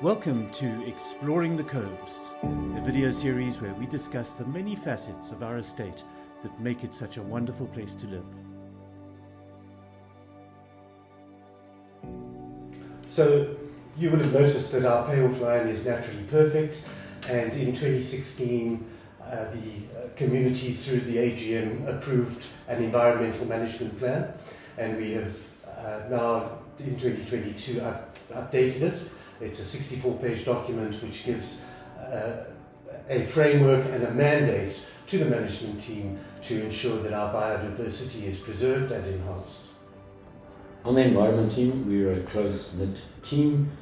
Welcome to Exploring the Coves, a video series where we discuss the many facets of our estate that make it such a wonderful place to live. So you would have noticed that our payoff line is naturally perfect, and in 2016 the community through the AGM approved an environmental management plan, and we have now in 2022 updated it. It's a 64-page document which gives a framework and a mandate to the management team to ensure that our biodiversity is preserved and enhanced. On the environment team, we're a close-knit team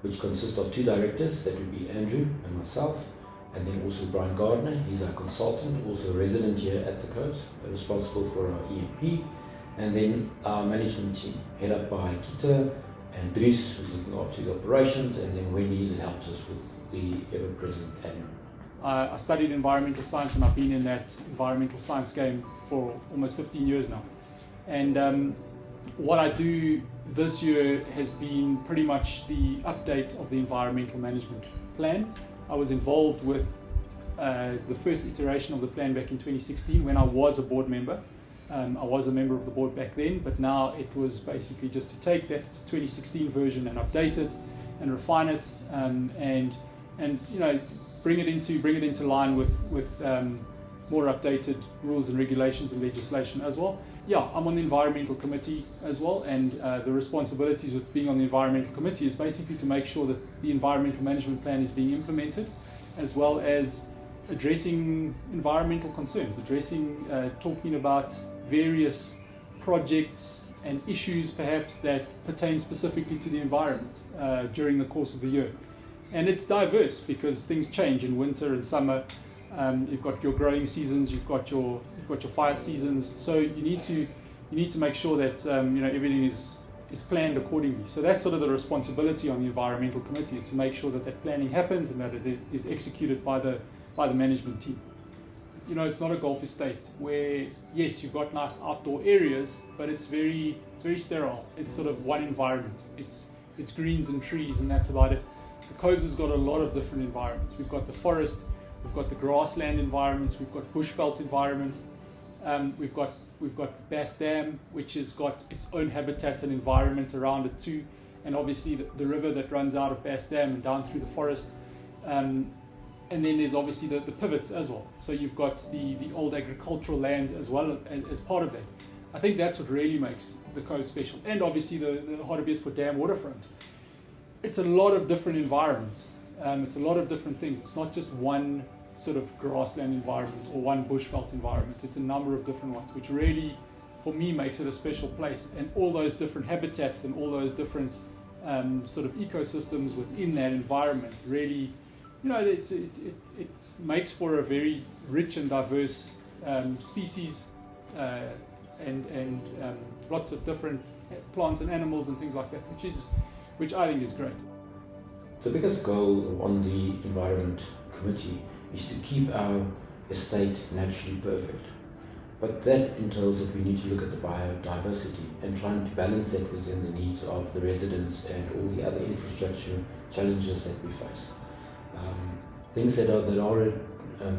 which consists of two directors. That would be Andrew and myself, and then also Brian Gardner. He's our consultant, also a resident here at the Coves, responsible for our EMP, and then our management team, headed up by Kita and Dries, who's looking after the operations, and then Wendy that helps us with the ever-present admin. I studied environmental science, and I've been in that environmental science game for almost 15 years now. And what I do this year has been pretty much the update of the environmental management plan. I was involved with the first iteration of the plan back in 2016 when I was a board member. I was a member of the board back then, but now it was basically just to take that 2016 version and update it and refine it, and you know, bring it into line with more updated rules and regulations and legislation as well. Yeah, I'm on the environmental committee as well, and the responsibilities with being on the environmental committee is basically to make sure that the environmental management plan is being implemented, as well as addressing environmental concerns, talking about various projects and issues perhaps that pertain specifically to the environment during the course of the year. And it's diverse because things change in winter and summer. You've got your growing seasons, you've got your fire seasons, so you need to make sure that everything is planned accordingly. So that's sort of the responsibility on the environmental committee, is to make sure that that planning happens and that it is executed by the management team. You know, it's not a golf estate where, yes, you've got nice outdoor areas, but it's very sterile. It's sort of one environment. It's greens and trees, and that's about it. The Coves has got a lot of different environments. We've got the forest, we've got the grassland environments, we've got bushveld environments, we've got Bass Dam, which has got its own habitat and environment around it too, and obviously the river that runs out of Bass Dam and down through the forest. And then there's obviously the pivots as well. So you've got the old agricultural lands as well as part of that. I think that's what really makes the Cove special. And obviously the Hartbeespoort Dam waterfront. It's a lot of different environments. It's a lot of different things. It's not just one sort of grassland environment or one bushveld environment. It's a number of different ones, which really, for me, makes it a special place. And all those different habitats and all those different sort of ecosystems within that environment really, you know, it makes for a very rich and diverse species and lots of different plants and animals and things like that, which I think is great. The biggest goal on the Environment Committee is to keep our estate naturally perfect. But that entails that we need to look at the biodiversity and trying to balance that within the needs of the residents and all the other infrastructure challenges that we face. Things that are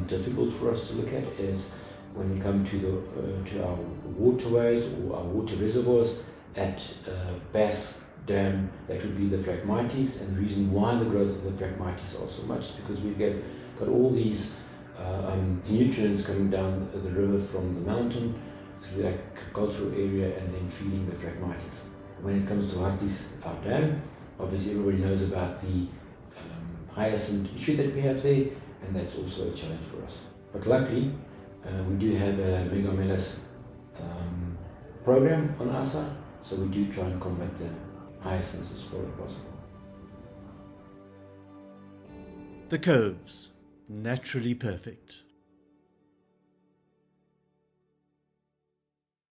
difficult for us to look at is when we come to our waterways or our water reservoirs at Bass Dam. That would be the Phragmites, and the reason why the growth of the Phragmites are so much is because we've got all these nutrients coming down the river from the mountain through the agricultural area and then feeding the Phragmites. When it comes to Harties, our dam, obviously everybody knows about the hyacinth issue that we have there, and that's also a challenge for us. But luckily, we do have a megamelis program on our side, so we do try and combat the hyacinths as far as possible. The Coves, naturally perfect.